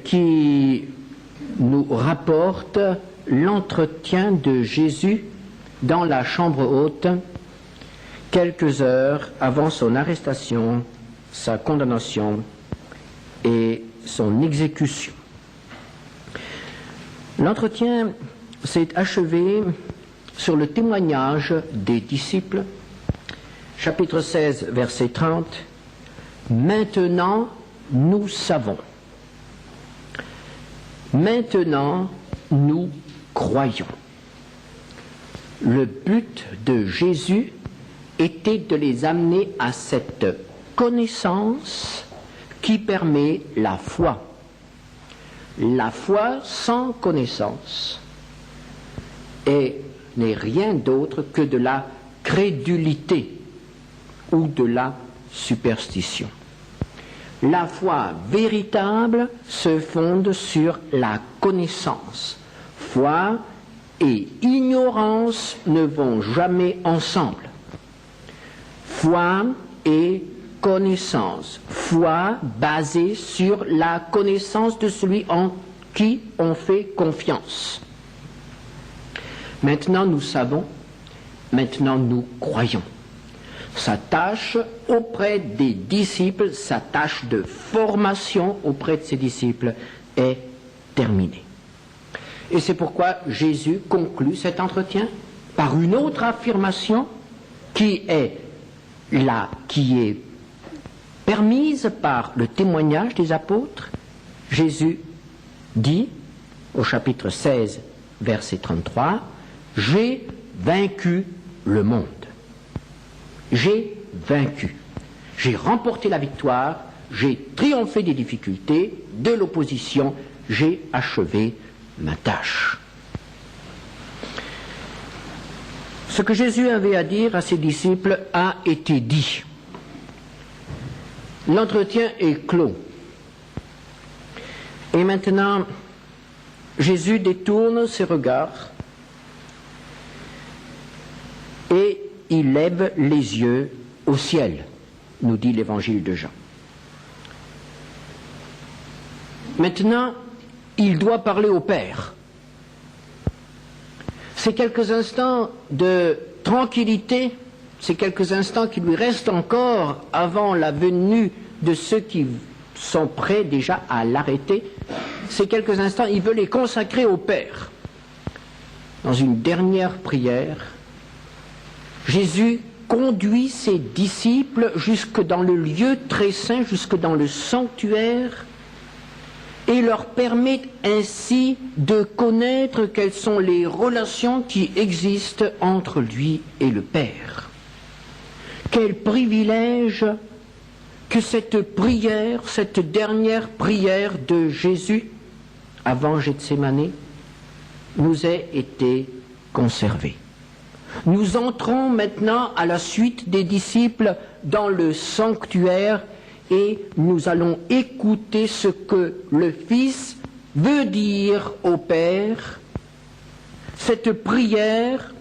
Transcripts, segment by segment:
qui nous rapporte l'entretien de Jésus dans la chambre haute quelques heures avant son arrestation, sa condamnation et son exécution. L'entretien s'est achevé sur le témoignage des disciples, chapitre 16, verset 30. Maintenant, nous savons. Maintenant, nous croyons. Le but de Jésus était de les amener à cette connaissance qui permet la foi. La foi sans connaissance n'est rien d'autre que de la crédulité ou de la superstition. La foi véritable se fonde sur la connaissance. Foi et ignorance ne vont jamais ensemble. Foi et connaissance. Foi basée sur la connaissance de celui en qui on fait confiance. Maintenant nous savons, maintenant nous croyons. Sa tâche auprès des disciples, sa tâche de formation auprès de ses disciples est terminée. Et c'est pourquoi Jésus conclut cet entretien par une autre affirmation qui est permise par le témoignage des apôtres. Jésus dit au chapitre 16, verset 33, « J'ai vaincu le monde. J'ai vaincu. J'ai remporté la victoire, j'ai triomphé des difficultés, de l'opposition, j'ai achevé ma tâche. » Ce que Jésus avait à dire à ses disciples a été dit. L'entretien est clos. Et maintenant, Jésus détourne ses regards et il lève les yeux au ciel, nous dit l'évangile de Jean. Maintenant, il doit parler au Père. Ces quelques instants de tranquillité, ces quelques instants qui lui restent encore avant la venue de ceux qui sont prêts déjà à l'arrêter, ces quelques instants, il veut les consacrer au Père. Dans une dernière prière, Jésus conduit ses disciples jusque dans le lieu très saint, jusque dans le sanctuaire, et leur permet ainsi de connaître quelles sont les relations qui existent entre lui et le Père. Quel privilège que cette prière, cette dernière prière de Jésus avant Gethsémani nous ait été conservée. Nous entrons maintenant à la suite des disciples dans le sanctuaire et nous allons écouter ce que le Fils veut dire au Père. Cette prière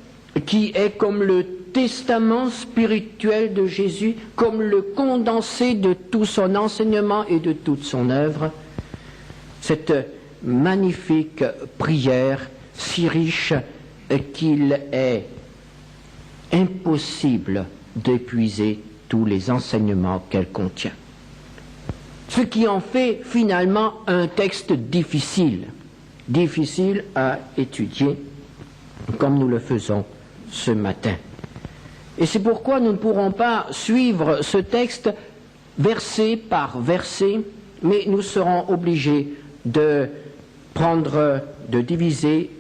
qui est comme le testament spirituel de Jésus, comme le condensé de tout son enseignement et de toute son œuvre, cette magnifique prière si riche qu'il est impossible d'épuiser tous les enseignements qu'elle contient. Ce qui en fait finalement un texte difficile à étudier, comme nous le faisons ce matin. Et c'est pourquoi nous ne pourrons pas suivre ce texte verset par verset, mais nous serons obligés de diviser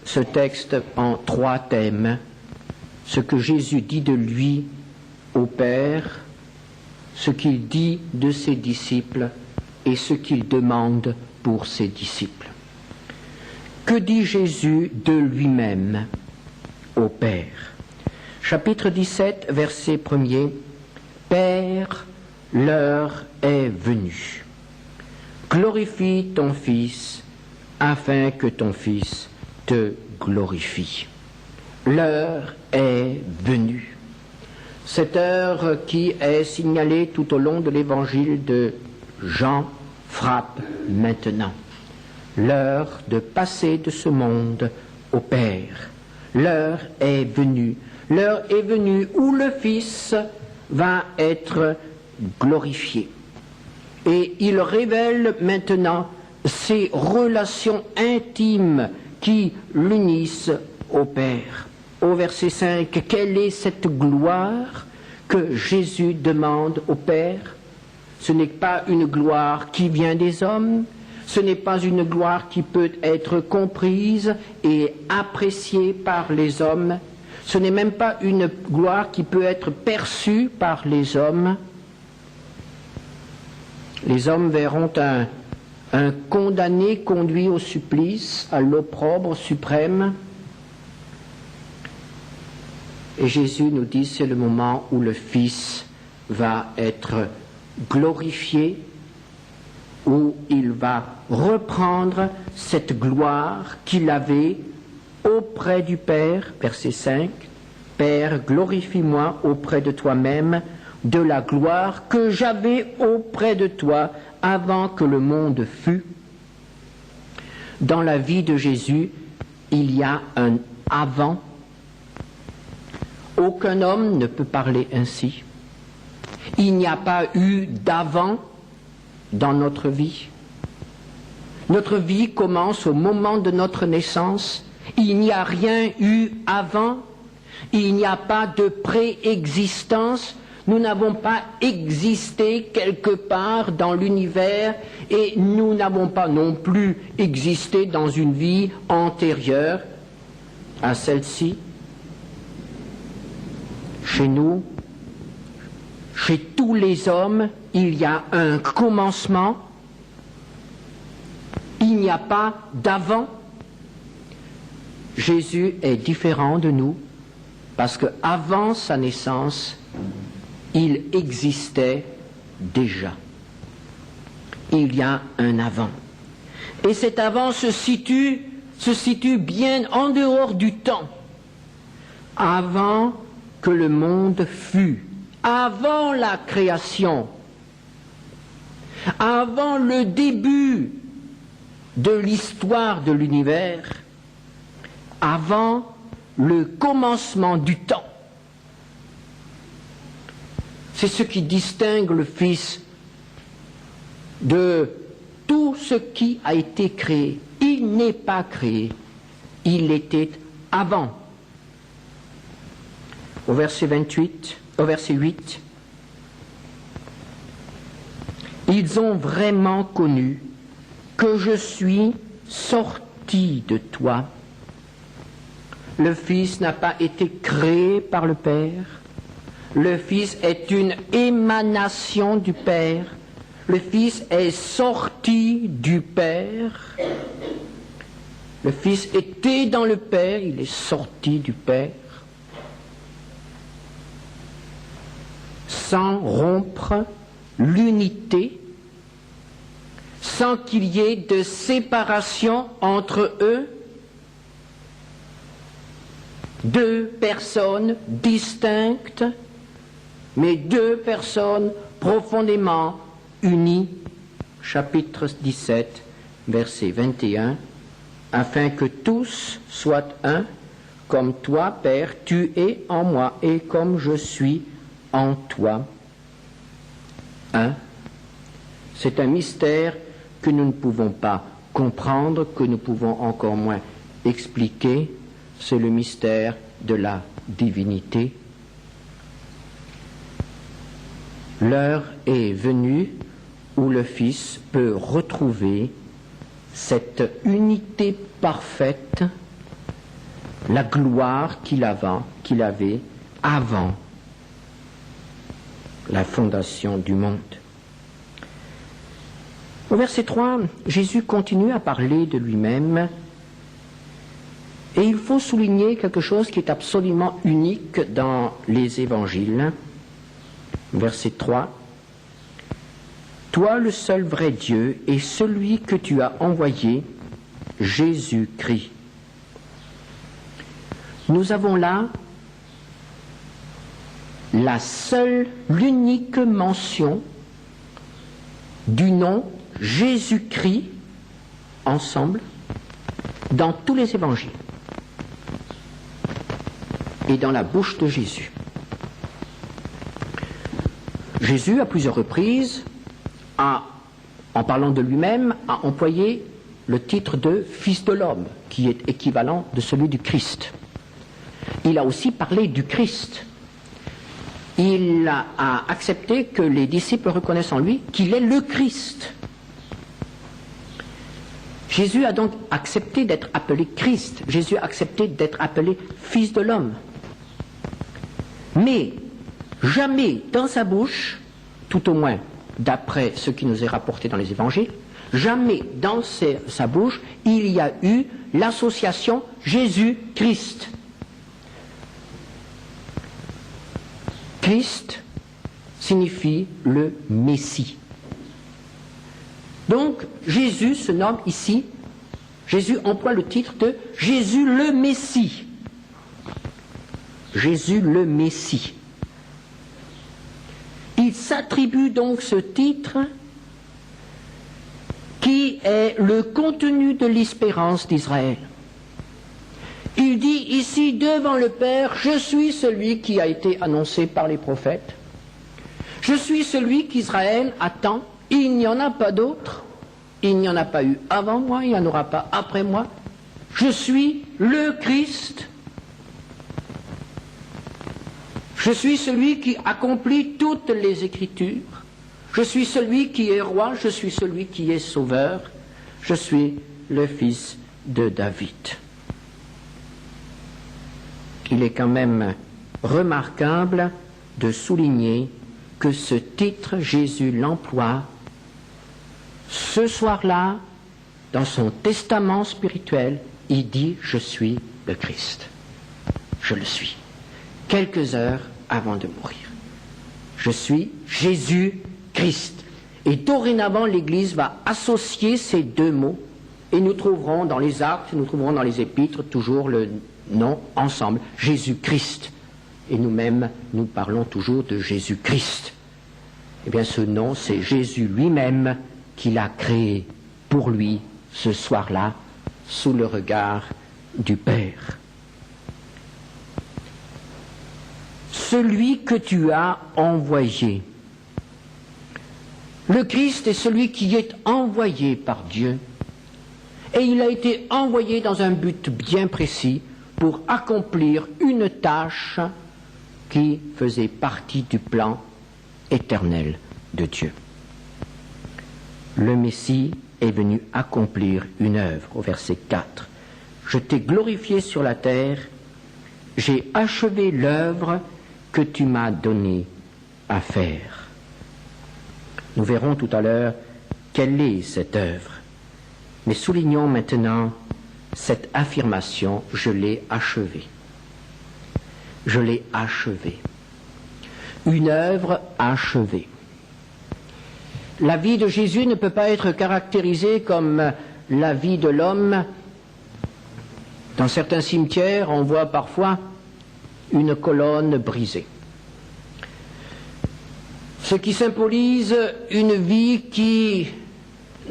ce texte en 3 thèmes. Ce que Jésus dit de lui au Père, ce qu'il dit de ses disciples et ce qu'il demande pour ses disciples. Que dit Jésus de lui-même au Père? Chapitre 17, verset 1er. Père, l'heure est venue. Glorifie ton Fils, afin que ton Fils te glorifie. L'heure est venue. Cette heure qui est signalée tout au long de l'évangile de Jean frappe maintenant. L'heure de passer de ce monde au Père. L'heure est venue. L'heure est venue où le Fils va être glorifié. Et il révèle maintenant ces relations intimes qui l'unissent au Père. Au verset 5, quelle est cette gloire que Jésus demande au Père? Ce n'est pas une gloire qui vient des hommes, ce n'est pas une gloire qui peut être comprise et appréciée par les hommes, ce n'est même pas une gloire qui peut être perçue par les hommes. Les hommes verront un condamné conduit au supplice, à l'opprobre suprême. Et Jésus nous dit, c'est le moment où le Fils va être glorifié, où il va reprendre cette gloire qu'il avait auprès du Père. Verset 5, Père, glorifie-moi auprès de toi-même de la gloire que j'avais auprès de toi avant que le monde fût. Dans la vie de Jésus, il y a un avant. Aucun homme ne peut parler ainsi. Il n'y a pas eu d'avant dans notre vie. Notre vie commence au moment de notre naissance. Il n'y a rien eu avant. Il n'y a pas de préexistence. Nous n'avons pas existé quelque part dans l'univers et nous n'avons pas non plus existé dans une vie antérieure à celle-ci. Chez nous, chez tous les hommes, il y a un commencement. Il n'y a pas d'avant. Jésus est différent de nous parce qu'avant sa naissance, il existait déjà. Il y a un avant. Et cet avant se situe bien en dehors du temps. Avant que le monde fût, avant la création, avant le début de l'histoire de l'univers, avant le commencement du temps. C'est ce qui distingue le Fils de tout ce qui a été créé. Il n'est pas créé, il était avant. Au verset 8, ils ont vraiment connu que je suis sorti de toi. Le Fils n'a pas été créé par le Père. Le Fils est une émanation du Père. Le Fils est sorti du Père. Le Fils était dans le Père, il est sorti du Père. Sans rompre l'unité, sans qu'il y ait de séparation entre eux, deux personnes distinctes, mais deux personnes profondément unies. Chapitre 17, verset 21, afin que tous soient un, comme toi, Père, tu es en moi, et comme je suis en toi. Un. C'est un mystère que nous ne pouvons pas comprendre, que nous pouvons encore moins expliquer. C'est le mystère de la divinité. L'heure est venue où le Fils peut retrouver cette unité parfaite, la gloire qu'il avait avant la fondation du monde. Au verset 3, Jésus continue à parler de lui-même et il faut souligner quelque chose qui est absolument unique dans les évangiles. Verset 3, toi le seul vrai Dieu et celui que tu as envoyé, Jésus-Christ. Nous avons là l'unique mention du nom Jésus-Christ ensemble dans tous les évangiles et dans la bouche de Jésus. Jésus, à plusieurs reprises, en parlant de lui-même, a employé le titre de Fils de l'homme, qui est équivalent de celui du Christ. Il a aussi parlé du Christ. Il a accepté que les disciples reconnaissent en lui qu'il est le Christ. Jésus a donc accepté d'être appelé Christ. Jésus a accepté d'être appelé Fils de l'homme. Mais jamais dans sa bouche, tout au moins d'après ce qui nous est rapporté dans les évangiles, jamais dans sa bouche il y a eu l'association Jésus-Christ. Christ signifie le Messie. Donc Jésus se nomme ici, Jésus emploie le titre de Jésus le Messie. Jésus le Messie. Il s'attribue donc ce titre qui est le contenu de l'espérance d'Israël. Il dit ici devant le Père, je suis celui qui a été annoncé par les prophètes. Je suis celui qu'Israël attend. Il n'y en a pas d'autre. Il n'y en a pas eu avant moi, il n'y en aura pas après moi. Je suis le Christ. Je suis celui qui accomplit toutes les Écritures. Je suis celui qui est roi, je suis celui qui est sauveur. Je suis le fils de David. Il est quand même remarquable de souligner que ce titre, Jésus l'emploie ce soir-là, dans son testament spirituel, il dit « Je suis le Christ ». Je le suis. Quelques heures avant de mourir. Je suis Jésus-Christ. Et dorénavant, l'Église va associer ces deux mots et nous trouverons dans les actes, nous trouverons dans les épîtres toujours le nom ensemble, Jésus-Christ. Et nous-mêmes, nous parlons toujours de Jésus-Christ. Eh bien, ce nom, c'est Jésus lui-même qui l'a créé pour lui ce soir-là, sous le regard du Père. Celui que tu as envoyé. Le Christ est celui qui est envoyé par Dieu. Et il a été envoyé dans un but bien précis pour accomplir une tâche qui faisait partie du plan éternel de Dieu. Le Messie est venu accomplir une œuvre, au verset 4. Je t'ai glorifié sur la terre, j'ai achevé l'œuvre que tu m'as donné à faire. Nous verrons tout à l'heure quelle est cette œuvre. Mais soulignons maintenant cette affirmation, je l'ai achevée. Je l'ai achevée. Une œuvre achevée. La vie de Jésus ne peut pas être caractérisée comme la vie de l'homme. Dans certains cimetières, on voit parfois une colonne brisée. Ce qui symbolise une vie qui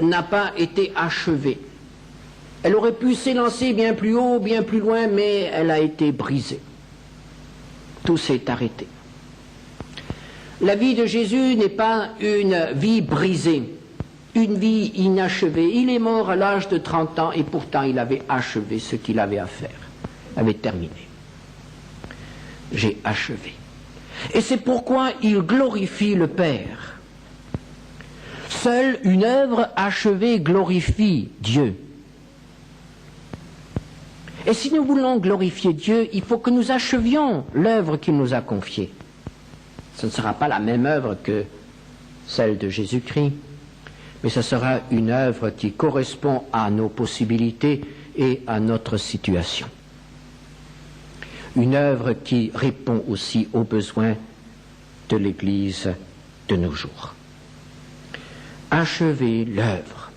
n'a pas été achevée. Elle aurait pu s'élancer bien plus haut, bien plus loin, mais elle a été brisée. Tout s'est arrêté. La vie de Jésus n'est pas une vie brisée, une vie inachevée. Il est mort à l'âge de 30 ans et pourtant il avait achevé ce qu'il avait à faire, avait terminé. J'ai achevé. Et c'est pourquoi il glorifie le Père. Seule une œuvre achevée glorifie Dieu. Et si nous voulons glorifier Dieu, il faut que nous achevions l'œuvre qu'il nous a confiée. Ce ne sera pas la même œuvre que celle de Jésus-Christ, mais ce sera une œuvre qui correspond à nos possibilités et à notre situation. Une œuvre qui répond aussi aux besoins de l'Église de nos jours. Achever l'œuvre.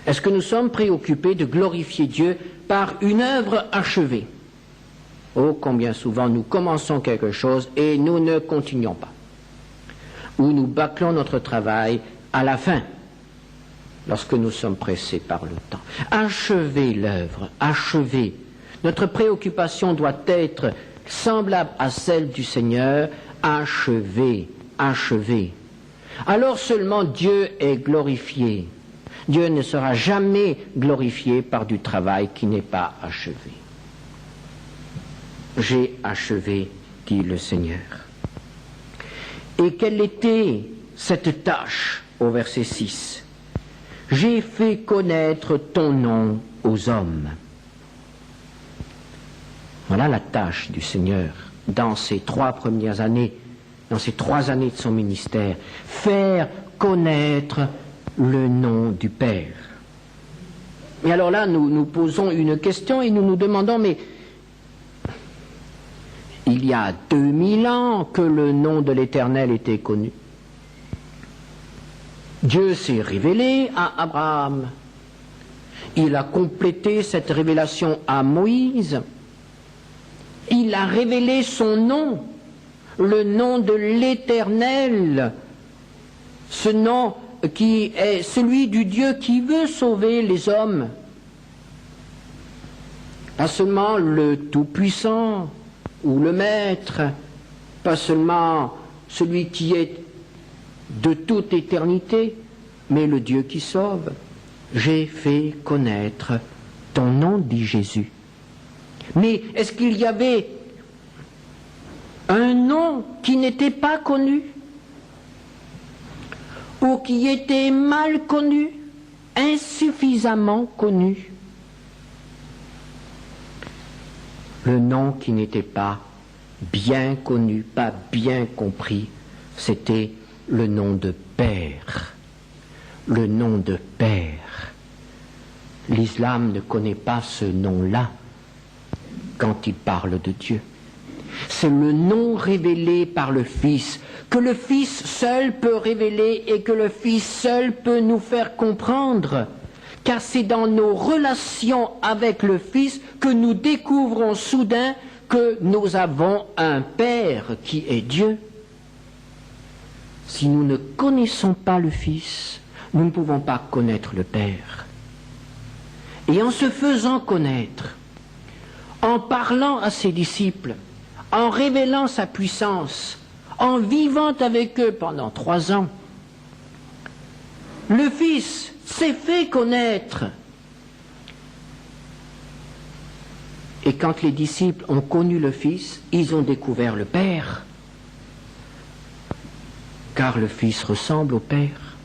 Est-ce que nous sommes préoccupés de glorifier Dieu par une œuvre achevée? Oh, combien souvent nous commençons quelque chose et nous ne continuons pas. Ou nous bâclons notre travail à la fin. lorsque nous sommes pressés par le temps. Achevez l'œuvre, achevez. Notre préoccupation doit être semblable à celle du Seigneur. Achevez, achevez. Alors seulement Dieu est glorifié. Dieu ne sera jamais glorifié par du travail qui n'est pas achevé. J'ai achevé, dit le Seigneur. Et quelle était cette tâche au verset 6 ? J'ai fait connaître ton nom aux hommes. Voilà la tâche du Seigneur dans ces 3 premières années, dans ces 3 années de son ministère. Faire connaître le nom du Père. Et alors là, nous posons une question et nous nous demandons, mais il y a 2000 ans que le nom de l'Éternel était connu. Dieu s'est révélé à Abraham. Il a complété cette révélation à Moïse. Il a révélé son nom, le nom de l'Éternel, ce nom qui est celui du Dieu qui veut sauver les hommes. Pas seulement le Tout-Puissant ou le Maître, pas seulement celui qui est de toute éternité, mais le Dieu qui sauve. J'ai fait connaître ton nom, dit Jésus. Mais est-ce qu'il y avait un nom qui n'était pas connu ou qui était mal connu, insuffisamment connu? Le nom qui n'était pas bien connu, pas bien compris, c'était le nom de Père. Le nom de Père. L'islam ne connaît pas ce nom-là quand il parle de Dieu. C'est le nom révélé par le Fils, que le Fils seul peut révéler et que le Fils seul peut nous faire comprendre. Car c'est dans nos relations avec le Fils que nous découvrons soudain que nous avons un Père qui est Dieu. Si nous ne connaissons pas le Fils, nous ne pouvons pas connaître le Père. Et en se faisant connaître, en parlant à ses disciples, en révélant sa puissance, en vivant avec eux pendant 3 ans, le Fils s'est fait connaître. Et quand les disciples ont connu le Fils, ils ont découvert le Père. Car le Fils ressemble au Père.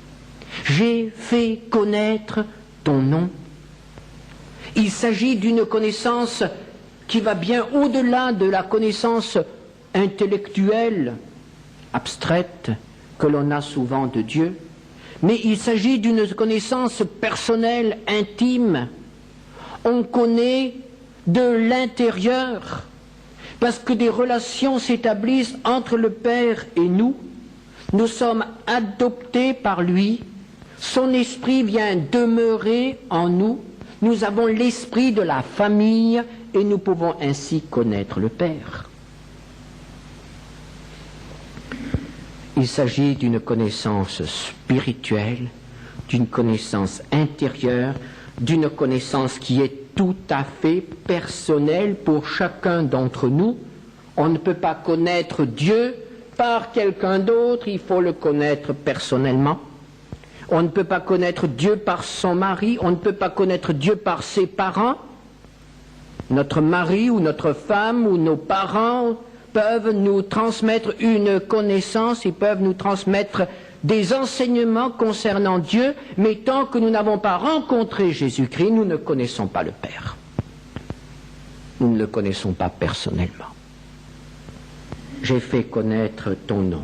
J'ai fait connaître ton nom. Il s'agit d'une connaissance qui va bien au-delà de la connaissance intellectuelle, abstraite, que l'on a souvent de Dieu. Mais il s'agit d'une connaissance personnelle, intime. On connaît de l'intérieur, parce que des relations s'établissent entre le Père et nous. Nous sommes adoptés par lui. Son esprit vient demeurer en nous. Nous avons l'esprit de la famille et nous pouvons ainsi connaître le Père. Il s'agit d'une connaissance spirituelle, d'une connaissance intérieure, d'une connaissance qui est tout à fait personnelle pour chacun d'entre nous. On ne peut pas connaître Dieu par quelqu'un d'autre, il faut le connaître personnellement. On ne peut pas connaître Dieu par son mari, on ne peut pas connaître Dieu par ses parents. Notre mari ou notre femme ou nos parents peuvent nous transmettre une connaissance, ils peuvent nous transmettre des enseignements concernant Dieu, mais tant que nous n'avons pas rencontré Jésus-Christ, nous ne connaissons pas le Père. Nous ne le connaissons pas personnellement. J'ai fait connaître ton nom.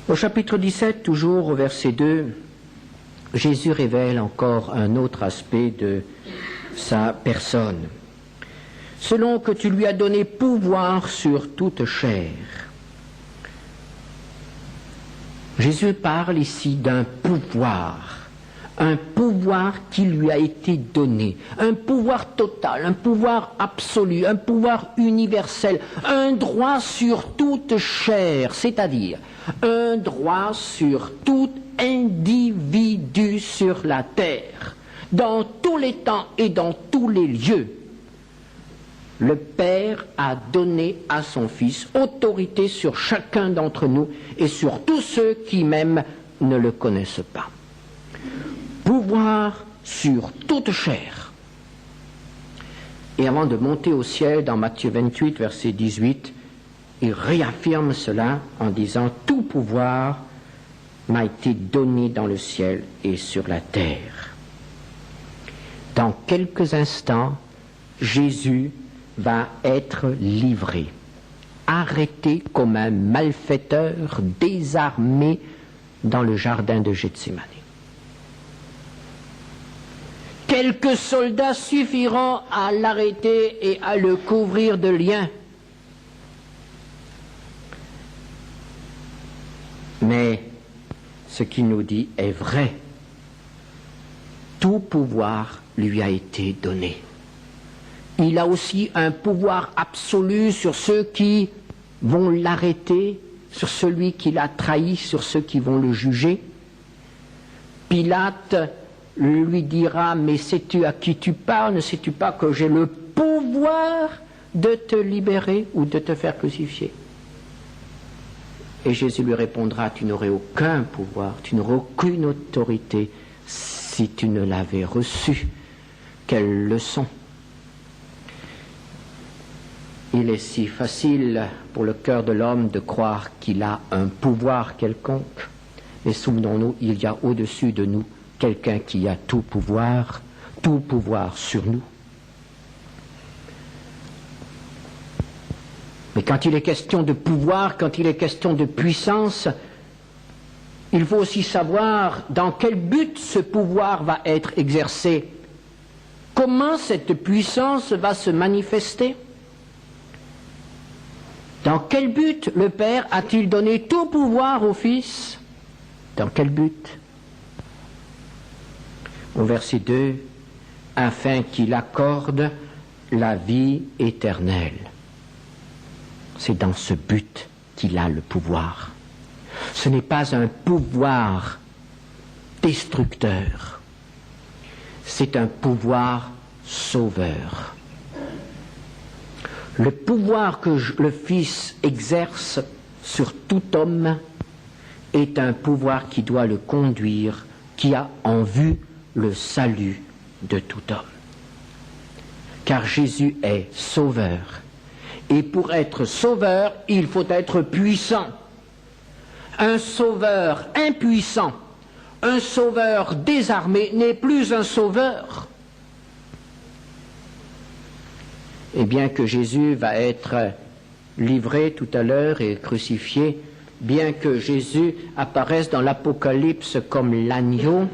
Au chapitre 17, toujours au verset 2, Jésus révèle encore un autre aspect de sa personne. Selon que tu lui as donné pouvoir sur toute chair. Jésus parle ici d'un pouvoir qui lui a été donné, un pouvoir total, un pouvoir absolu, un pouvoir universel, un droit sur toute chair, c'est-à-dire un droit sur toute individualité sur la terre, dans tous les temps et dans tous les lieux. Le Père a donné à son Fils autorité sur chacun d'entre nous et sur tous ceux qui même ne le connaissent pas. Pouvoir sur toute chair. Et avant de monter au ciel, dans Matthieu 28, verset 18, il réaffirme cela en disant « Tout pouvoir m'a été donné dans le ciel et sur la terre. » Dans quelques instants, Jésus va être livré, arrêté comme un malfaiteur désarmé dans le jardin de Gethsémani. Quelques soldats suffiront à l'arrêter et à le couvrir de liens. Mais ce qu'il nous dit est vrai. Tout pouvoir lui a été donné. Il a aussi un pouvoir absolu sur ceux qui vont l'arrêter, sur celui qui l'a trahi, sur ceux qui vont le juger. Pilate lui dira « Mais sais-tu à qui tu parles? Ne sais-tu pas que j'ai le pouvoir de te libérer ou de te faire crucifier ?» Et Jésus lui répondra « Tu n'aurais aucun pouvoir, tu n'aurais aucune autorité si tu ne l'avais reçu. » Quelle leçon! Il est si facile pour le cœur de l'homme de croire qu'il a un pouvoir quelconque. Mais souvenons-nous, il y a au-dessus de nous quelqu'un qui a tout pouvoir sur nous. Mais quand il est question de pouvoir, quand il est question de puissance, il faut aussi savoir dans quel but ce pouvoir va être exercé. Comment cette puissance va se manifester? Dans quel but le Père a-t-il donné tout pouvoir au Fils? Dans quel but? Au verset 2, afin qu'il accorde la vie éternelle. C'est dans ce but qu'il a le pouvoir. Ce n'est pas un pouvoir destructeur. C'est un pouvoir sauveur. Le pouvoir que le Fils exerce sur tout homme est un pouvoir qui doit le conduire, qui a en vue le salut de tout homme. Car Jésus est sauveur. Et pour être sauveur, il faut être puissant. Un sauveur impuissant, un sauveur désarmé n'est plus un sauveur. Et bien que Jésus va être livré tout à l'heure et crucifié, bien que Jésus apparaisse dans l'Apocalypse comme l'agneau,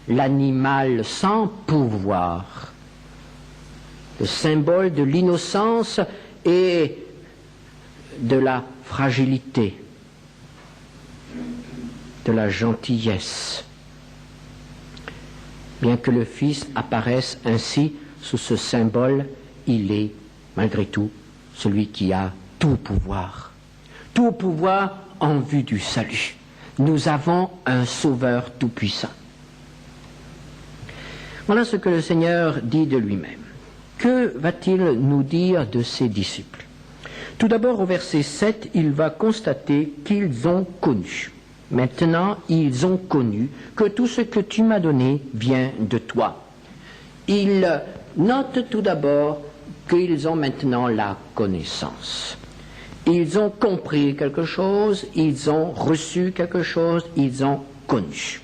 l'animal sans pouvoir, le symbole de l'innocence et de la fragilité, de la gentillesse. Bien que le Fils apparaisse ainsi sous ce symbole, il est, malgré tout, celui qui a tout pouvoir en vue du salut. Nous avons un Sauveur tout-puissant. Voilà ce que le Seigneur dit de lui-même. Que va-t-il nous dire de ses disciples? Tout d'abord, au verset 7, il va constater qu'ils ont connu. Maintenant, ils ont connu que tout ce que tu m'as donné vient de toi. Il note tout d'abord qu'ils ont maintenant la connaissance. Ils ont compris quelque chose, ils ont reçu quelque chose, ils ont connu.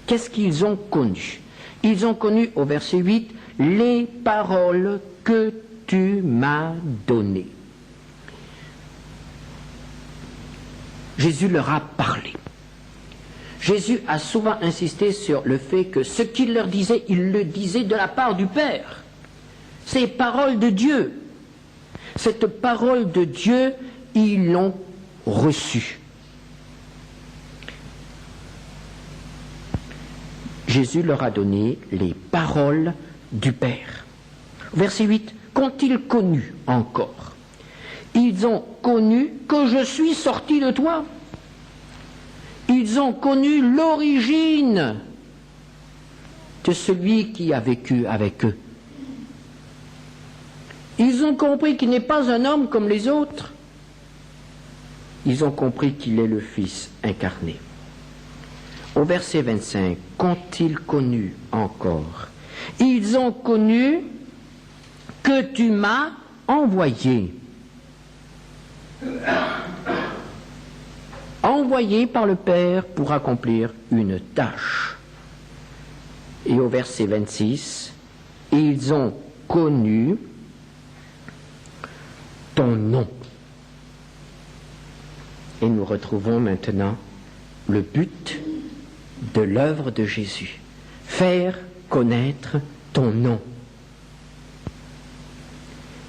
Qu'est-ce qu'ils ont connu? Ils ont connu, au verset 8, les paroles que tu m'as données. Jésus leur a parlé. Jésus a souvent insisté sur le fait que ce qu'il leur disait, il le disait de la part du Père. Ces paroles de Dieu. Cette parole de Dieu, ils l'ont reçue. Jésus leur a donné les paroles du Père. Verset 8, qu'ont-ils connu encore? Ils ont connu que je suis sorti de toi. Ils ont connu l'origine de celui qui a vécu avec eux. Ils ont compris qu'il n'est pas un homme comme les autres. Ils ont compris qu'il est le Fils incarné. Au verset 25, qu'ont-ils connu encore? Ils ont connu que tu m'as envoyé. Envoyé par le Père pour accomplir une tâche. Et au verset 26, ils ont connu ton nom. Et nous retrouvons maintenant le but de l'œuvre de Jésus. Faire connaître ton nom.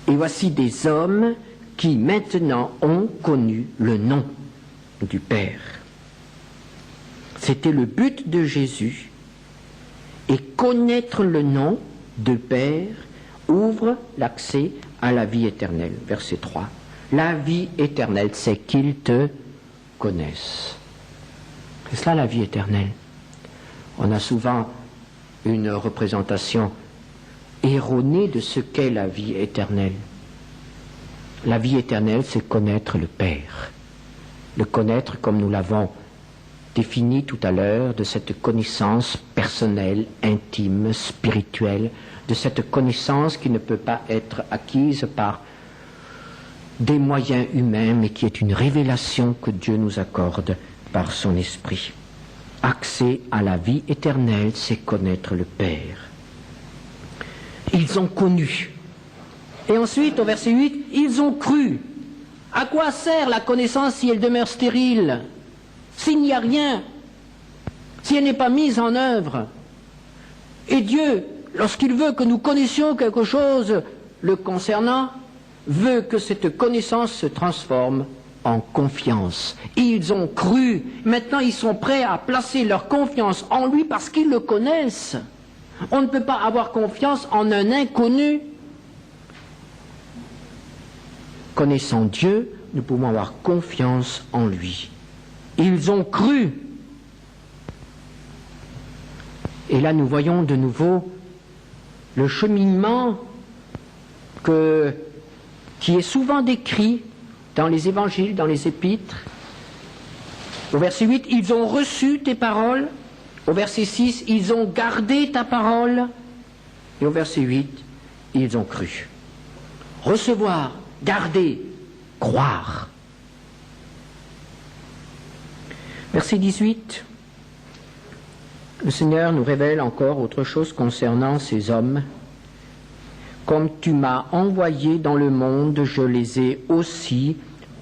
Et voici des hommes qui maintenant ont connu le nom du Père. C'était le but de Jésus. Et connaître le nom de Père ouvre l'accès à la vie éternelle. Verset 3. La vie éternelle, c'est qu'ils te connaissent. C'est cela la vie éternelle. On a souvent une représentation erronée de ce qu'est la vie éternelle. La vie éternelle, c'est connaître le Père. Le connaître comme nous l'avons défini tout à l'heure, de cette connaissance personnelle, intime, spirituelle, de cette connaissance qui ne peut pas être acquise par des moyens humains, mais qui est une révélation que Dieu nous accorde par son Esprit. Accès à la vie éternelle, c'est connaître le Père. Ils ont connu. Et ensuite, au verset 8, ils ont cru. À quoi sert la connaissance si elle demeure stérile? S'il n'y a rien, si elle n'est pas mise en œuvre? Et Dieu, lorsqu'il veut que nous connaissions quelque chose le concernant, veut que cette connaissance se transforme en confiance. Ils ont cru. Maintenant, ils sont prêts à placer leur confiance en lui parce qu'ils le connaissent. On ne peut pas avoir confiance en un inconnu. Connaissant Dieu, nous pouvons avoir confiance en lui. Ils ont cru. Et là, nous voyons de nouveau le cheminement qui est souvent décrit dans les évangiles, dans les épîtres. Au verset 8, ils ont reçu tes paroles. Au verset 6, ils ont gardé ta parole. Et au verset 8, ils ont cru. Recevoir, garder, croire. Verset 18, le Seigneur nous révèle encore autre chose concernant ces hommes. Comme tu m'as envoyé dans le monde, je les ai aussi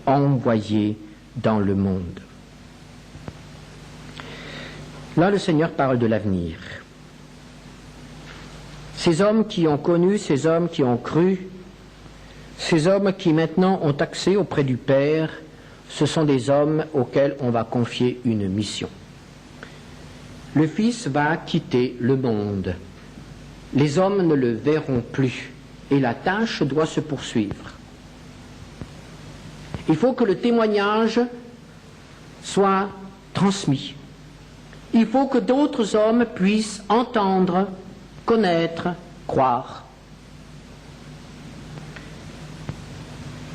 envoyés dans le monde. Là, le Seigneur parle de l'avenir. Ces hommes qui ont connu, ces hommes qui ont cru, ces hommes qui maintenant ont accès auprès du Père, ce sont des hommes auxquels on va confier une mission. Le Fils va quitter le monde. Les hommes ne le verront plus et la tâche doit se poursuivre. Il faut que le témoignage soit transmis. Il faut que d'autres hommes puissent entendre, connaître, croire.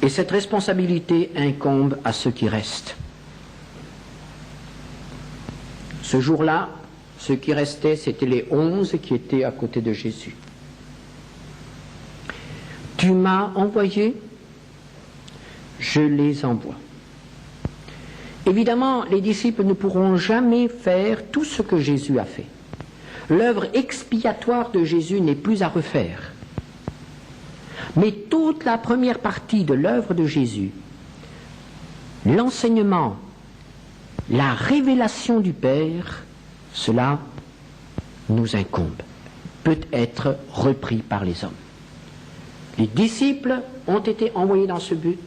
Et cette responsabilité incombe à ceux qui restent. Ce jour-là, ceux qui restaient, c'étaient les 11 qui étaient à côté de Jésus. Tu m'as envoyé, je les envoie. Évidemment, les disciples ne pourront jamais faire tout ce que Jésus a fait. L'œuvre expiatoire de Jésus n'est plus à refaire. Mais toute la première partie de l'œuvre de Jésus, l'enseignement, la révélation du Père, cela nous incombe, peut être repris par les hommes. Les disciples ont été envoyés dans ce but,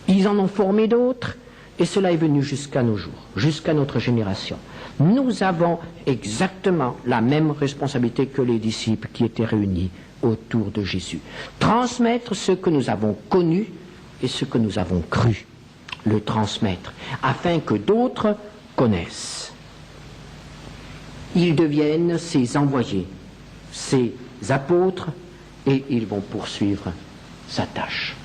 ils en ont formé d'autres, et cela est venu jusqu'à nos jours, jusqu'à notre génération. Nous avons exactement la même responsabilité que les disciples qui étaient réunis autour de Jésus. Transmettre ce que nous avons connu et ce que nous avons cru. Le transmettre, afin que d'autres connaissent. Ils deviennent ses envoyés, ses apôtres, et ils vont poursuivre sa tâche.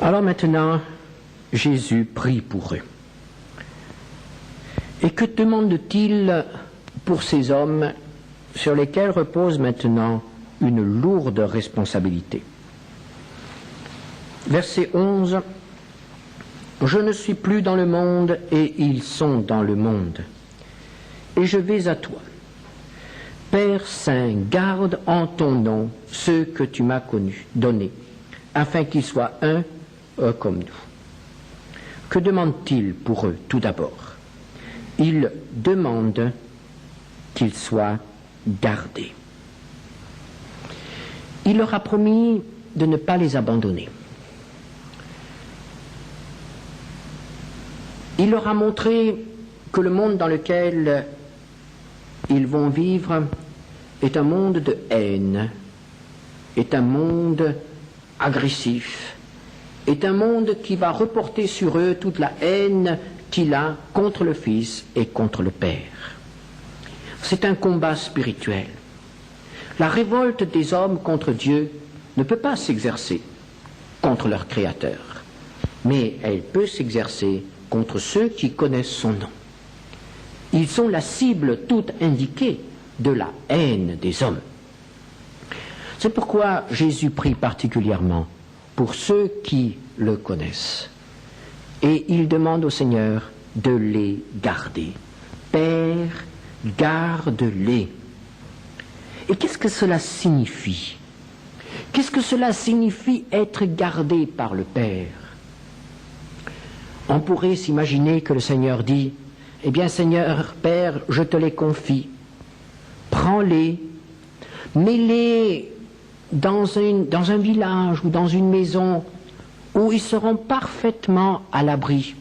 Alors maintenant, Jésus prie pour eux. Et que demande-t-il pour ces hommes sur lesquels repose maintenant une lourde responsabilité? Verset 11, « Je ne suis plus dans le monde et ils sont dans le monde. Et je vais à toi. Père Saint, garde en ton nom ceux que tu m'as donnés, afin qu'ils soient un comme nous. » Que demande-t-il pour eux tout d'abord? Il demande qu'ils soient gardés. Il leur a promis de ne pas les abandonner. Il leur a montré que le monde dans lequel ils vont vivre est un monde de haine, est un monde agressif, est un monde qui va reporter sur eux toute la haine qu'il a contre le Fils et contre le Père. C'est un combat spirituel. La révolte des hommes contre Dieu ne peut pas s'exercer contre leur Créateur, mais elle peut s'exercer contre ceux qui connaissent son nom. Ils sont la cible toute indiquée de la haine des hommes. C'est pourquoi Jésus prie particulièrement pour ceux qui le connaissent. Et il demande au Seigneur de les garder. Père, garde-les. Et qu'est-ce que cela signifie? Qu'est-ce que cela signifie être gardé par le Père? On pourrait s'imaginer que le Seigneur dit, « Eh bien Seigneur, Père, je te les confie. Prends-les, mets-les dans un village ou dans une maison où ils seront parfaitement à l'abri,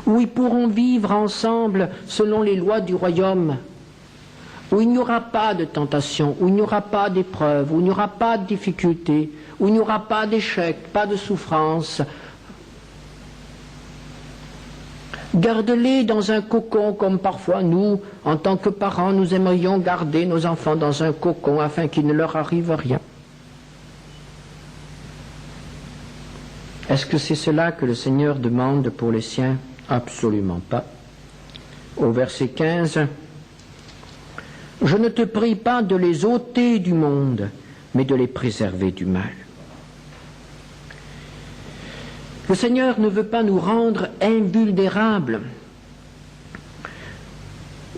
où ils pourront vivre ensemble selon les lois du royaume, où il n'y aura pas de tentation, où il n'y aura pas d'épreuve, où il n'y aura pas de difficulté, où il n'y aura pas d'échec, pas de souffrance. Garde-les dans un cocon comme parfois nous, en tant que parents, nous aimerions garder nos enfants dans un cocon afin qu'il ne leur arrive rien. Est-ce que c'est cela que le Seigneur demande pour les siens? Absolument pas. Au verset 15, « Je ne te prie pas de les ôter du monde, mais de les préserver du mal. » Le Seigneur ne veut pas nous rendre invulnérables,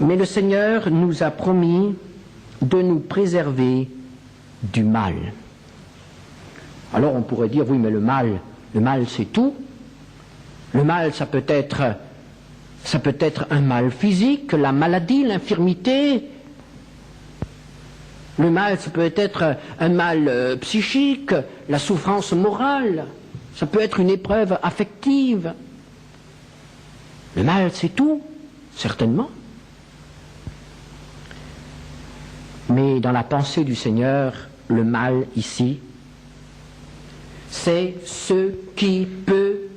mais le Seigneur nous a promis de nous préserver du mal. Alors on pourrait dire, oui, mais le mal c'est tout. Le mal, ça peut être un mal physique, la maladie, l'infirmité. Le mal, ça peut être un mal psychique, la souffrance morale. Ça peut être une épreuve affective. Le mal, c'est tout, certainement. Mais dans la pensée du Seigneur, le mal ici, c'est ce qui peut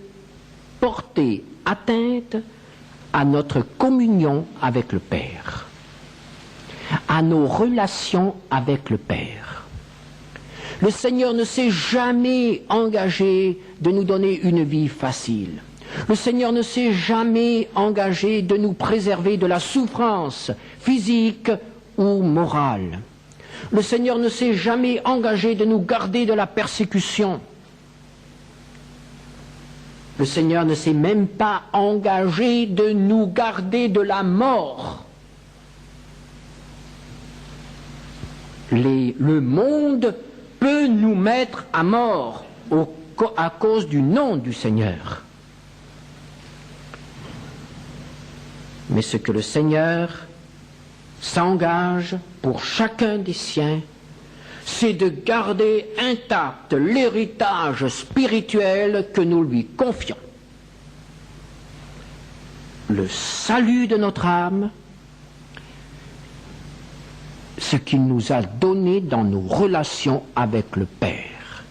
porter atteinte à notre communion avec le Père, à nos relations avec le Père. Le Seigneur ne s'est jamais engagé de nous donner une vie facile. Le Seigneur ne s'est jamais engagé de nous préserver de la souffrance physique ou morale. Le Seigneur ne s'est jamais engagé de nous garder de la persécution. Le Seigneur ne s'est même pas engagé de nous garder de la mort. Le monde peut nous mettre à mort à cause du nom du Seigneur. Mais ce que le Seigneur s'engage pour chacun des siens, c'est de garder intact l'héritage spirituel que nous lui confions. Le salut de notre âme, ce qu'il nous a donné dans nos relations avec le Père.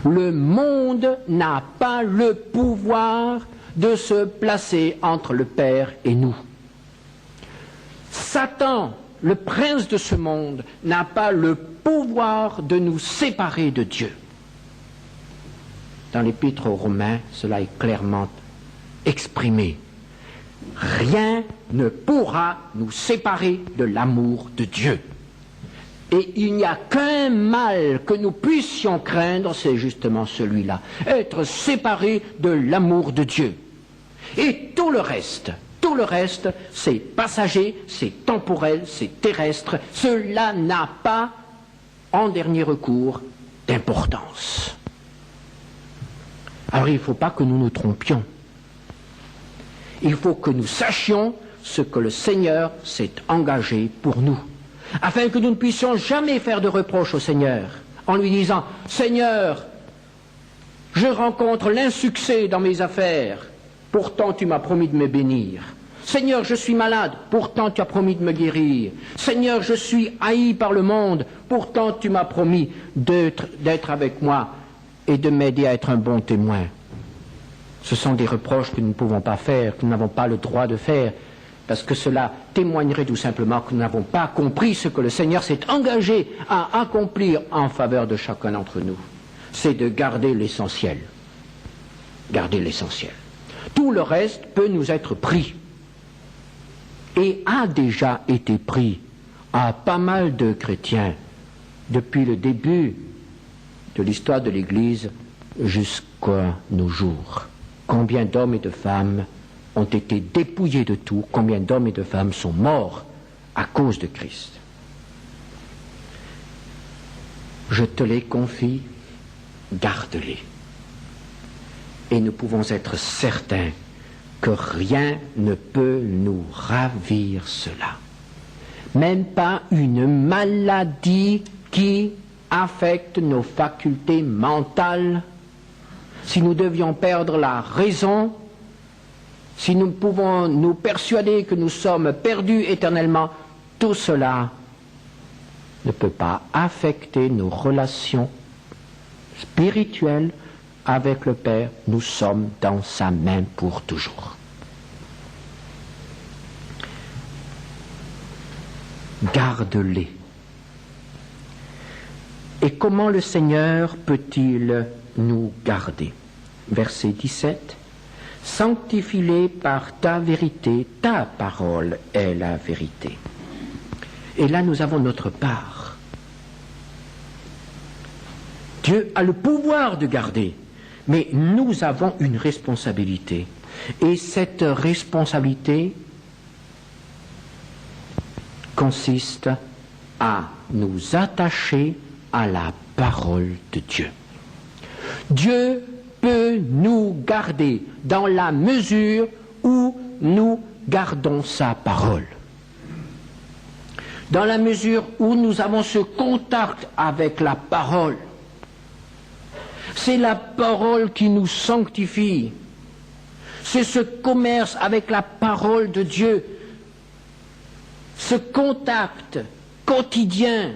Le monde n'a pas le pouvoir de se placer entre le Père et nous. Satan, le prince de ce monde, n'a pas le pouvoir de nous séparer de Dieu. Dans l'Épître aux Romains, cela est clairement exprimé. Rien ne pourra nous séparer de l'amour de Dieu. Et il n'y a qu'un mal que nous puissions craindre, c'est justement celui-là, être séparés de l'amour de Dieu. Et tout le reste, c'est passager, c'est temporel, c'est terrestre, cela n'a pas, en dernier recours, d'importance. Alors il ne faut pas que nous nous trompions. Il faut que nous sachions ce que le Seigneur s'est engagé pour nous, afin que nous ne puissions jamais faire de reproche au Seigneur, en lui disant « Seigneur, je rencontre l'insuccès dans mes affaires, pourtant tu m'as promis de me bénir. Seigneur, je suis malade, pourtant tu as promis de me guérir. Seigneur, je suis haï par le monde, pourtant tu m'as promis d'être avec moi et de m'aider à être un bon témoin. » Ce sont des reproches que nous ne pouvons pas faire, que nous n'avons pas le droit de faire, parce que cela témoignerait tout simplement que nous n'avons pas compris ce que le Seigneur s'est engagé à accomplir en faveur de chacun d'entre nous. C'est de garder l'essentiel. Garder l'essentiel. Tout le reste peut nous être pris, et a déjà été pris à pas mal de chrétiens depuis le début de l'histoire de l'Église jusqu'à nos jours. Combien d'hommes et de femmes ont été dépouillés de tout, combien d'hommes et de femmes sont morts à cause de Christ. Je te les confie, garde-les. Et nous pouvons être certains que rien ne peut nous ravir cela. Même pas une maladie qui affecte nos facultés mentales. Si nous devions perdre la raison, si nous pouvons nous persuader que nous sommes perdus éternellement, tout cela ne peut pas affecter nos relations spirituelles avec le Père. Nous sommes dans sa main pour toujours. Garde-les. Et comment le Seigneur peut-il nous garder? Verset 17. Sanctifie-les par ta vérité, ta parole est la vérité. Et là nous avons notre part. Dieu a le pouvoir de garder, mais nous avons une responsabilité. Et cette responsabilité consiste à nous attacher à la parole de Dieu. Dieu peut nous garder dans la mesure où nous gardons sa parole. Dans la mesure où nous avons ce contact avec la parole. C'est la parole qui nous sanctifie. C'est ce commerce avec la parole de Dieu. Ce contact quotidien,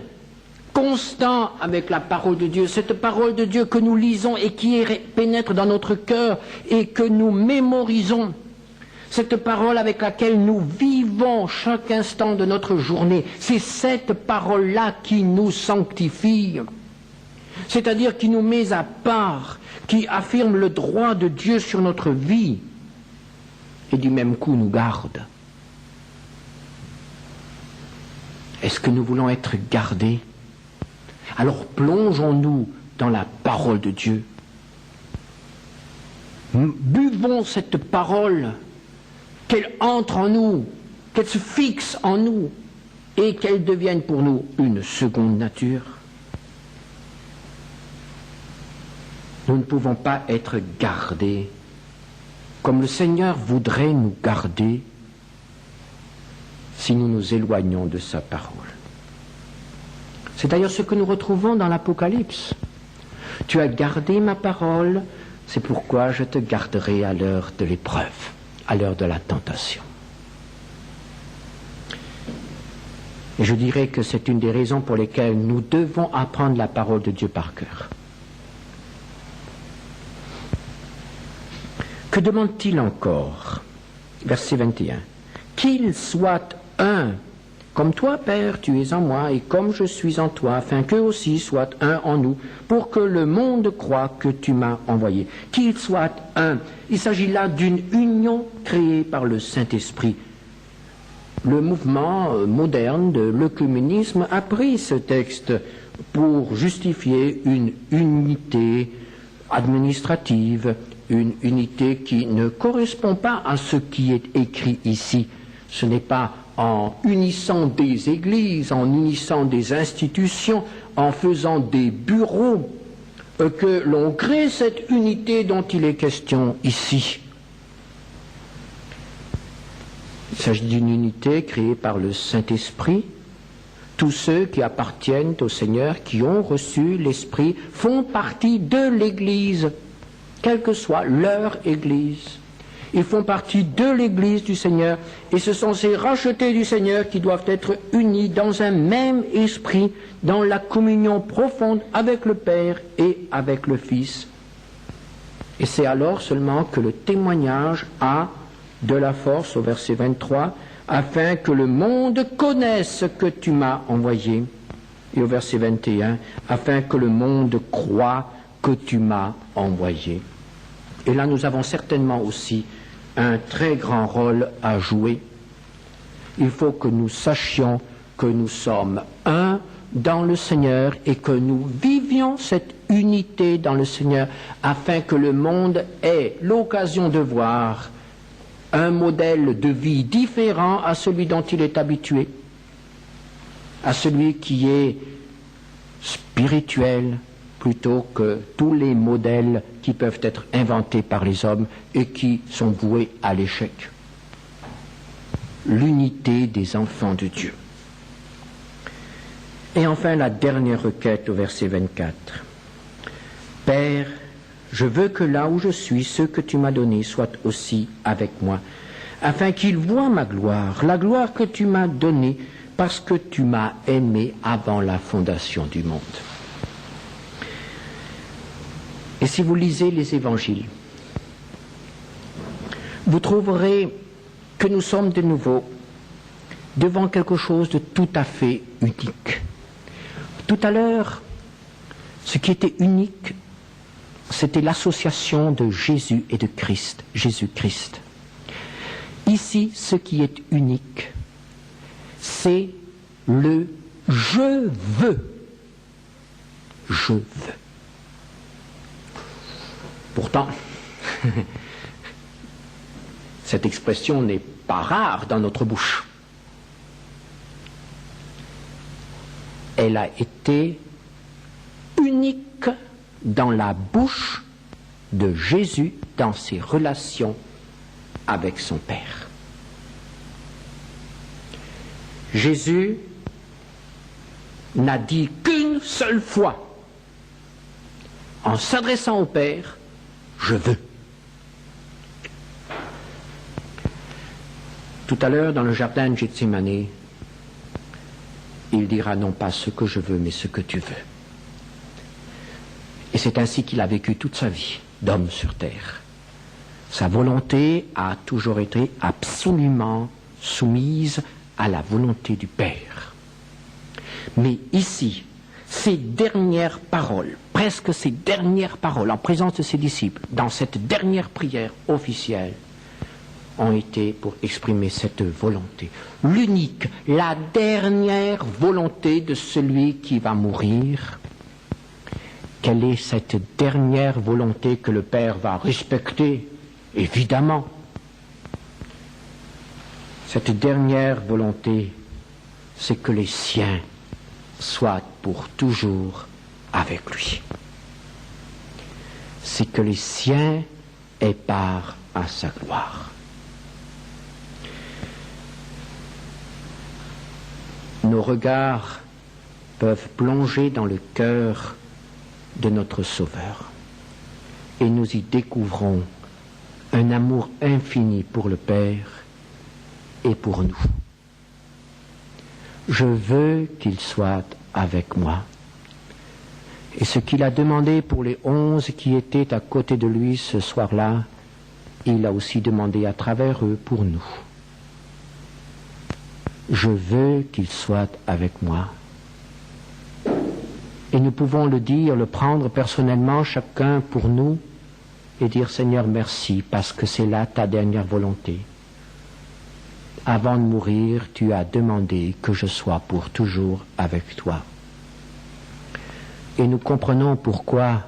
constant avec la parole de Dieu, cette parole de Dieu que nous lisons et qui pénètre dans notre cœur et que nous mémorisons, cette parole avec laquelle nous vivons chaque instant de notre journée, c'est cette parole-là qui nous sanctifie, c'est-à-dire qui nous met à part, qui affirme le droit de Dieu sur notre vie et du même coup nous garde. Est-ce que nous voulons être gardés? Alors plongeons-nous dans la parole de Dieu. Buvons cette parole, qu'elle entre en nous, qu'elle se fixe en nous et qu'elle devienne pour nous une seconde nature. Nous ne pouvons pas être gardés comme le Seigneur voudrait nous garder si nous nous éloignons de sa parole. C'est d'ailleurs ce que nous retrouvons dans l'Apocalypse. Tu as gardé ma parole, c'est pourquoi je te garderai à l'heure de l'épreuve, à l'heure de la tentation. Et je dirais que c'est une des raisons pour lesquelles nous devons apprendre la parole de Dieu par cœur. Que demande-t-il encore? Verset 21. Qu'ils soient un Comme toi, Père, tu es en moi, et comme je suis en toi, afin qu'eux aussi soient un en nous, pour que le monde croie que tu m'as envoyé. Qu'ils soient un. Il s'agit là d'une union créée par le Saint-Esprit. Le mouvement moderne de l'œcuménisme a pris ce texte pour justifier une unité administrative, une unité qui ne correspond pas à ce qui est écrit ici. Ce n'est pas en unissant des églises, en unissant des institutions, en faisant des bureaux, que l'on crée cette unité dont il est question ici. Il s'agit d'une unité créée par le Saint-Esprit. Tous ceux qui appartiennent au Seigneur, qui ont reçu l'Esprit, font partie de l'Église, quelle que soit leur Église. Ils font partie de l'Église du Seigneur, et ce sont ces rachetés du Seigneur qui doivent être unis dans un même esprit, dans la communion profonde avec le Père et avec le Fils. Et c'est alors seulement que le témoignage a de la force, au verset 23, afin que le monde connaisse que tu m'as envoyé. Et au verset 21, afin que le monde croie que tu m'as envoyé. Et là, nous avons certainement aussi un très grand rôle à jouer. Il faut que nous sachions que nous sommes un dans le Seigneur et que nous vivions cette unité dans le Seigneur afin que le monde ait l'occasion de voir un modèle de vie différent à celui dont il est habitué, à celui qui est spirituel, plutôt que tous les modèles qui peuvent être inventés par les hommes et qui sont voués à l'échec. L'unité des enfants de Dieu. Et enfin, la dernière requête au verset 24. Père, je veux que là où je suis, ceux que tu m'as donnés soient aussi avec moi, afin qu'ils voient ma gloire, la gloire que tu m'as donnée, parce que tu m'as aimé avant la fondation du monde. Et si vous lisez les évangiles, vous trouverez que nous sommes de nouveau devant quelque chose de tout à fait unique. Tout à l'heure, ce qui était unique, c'était l'association de Jésus et de Christ, Jésus-Christ. Ici, ce qui est unique, c'est le « je veux ». Je veux. Pourtant, cette expression n'est pas rare dans notre bouche. Elle a été unique dans la bouche de Jésus dans ses relations avec son Père. Jésus n'a dit qu'une seule fois, en s'adressant au Père, « Je veux ». Tout à l'heure, dans le jardin de Gethsémani, il dira non pas ce que je veux, mais ce que tu veux. Et c'est ainsi qu'il a vécu toute sa vie d'homme sur terre. Sa volonté a toujours été absolument soumise à la volonté du Père. Mais ici, ces dernières paroles, presque ces dernières paroles en présence de ses disciples, dans cette dernière prière officielle, ont été pour exprimer cette volonté. L'unique, la dernière volonté de celui qui va mourir. Quelle est cette dernière volonté que le Père va respecter? Évidemment. Cette dernière volonté, c'est que les siens soient pour toujours avec lui. C'est que les siens aient part à sa gloire. Nos regards peuvent plonger dans le cœur de notre Sauveur et nous y découvrons un amour infini pour le Père et pour nous. Je veux qu'il soit avec moi. Et ce qu'il a demandé pour les 11 qui étaient à côté de lui ce soir-là, il a aussi demandé à travers eux pour nous. je veux qu'il soit avec moi. Et nous pouvons le dire, le prendre personnellement, chacun pour nous, et dire Seigneur merci, parce que c'est là ta dernière volonté. Avant de mourir, tu as demandé que je sois pour toujours avec toi. Et nous comprenons pourquoi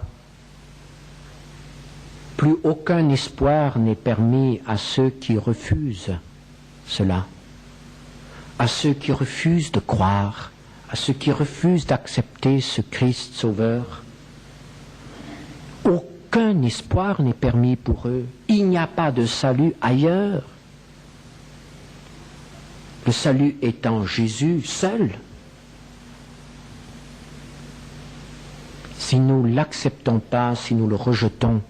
plus aucun espoir n'est permis à ceux qui refusent cela, à ceux qui refusent de croire, à ceux qui refusent d'accepter ce Christ sauveur. Aucun espoir n'est permis pour eux. Il n'y a pas de salut ailleurs. Le salut est en Jésus seul. Si nous ne l'acceptons pas, si nous le rejetons,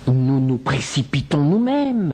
nous nous précipitons nous-mêmes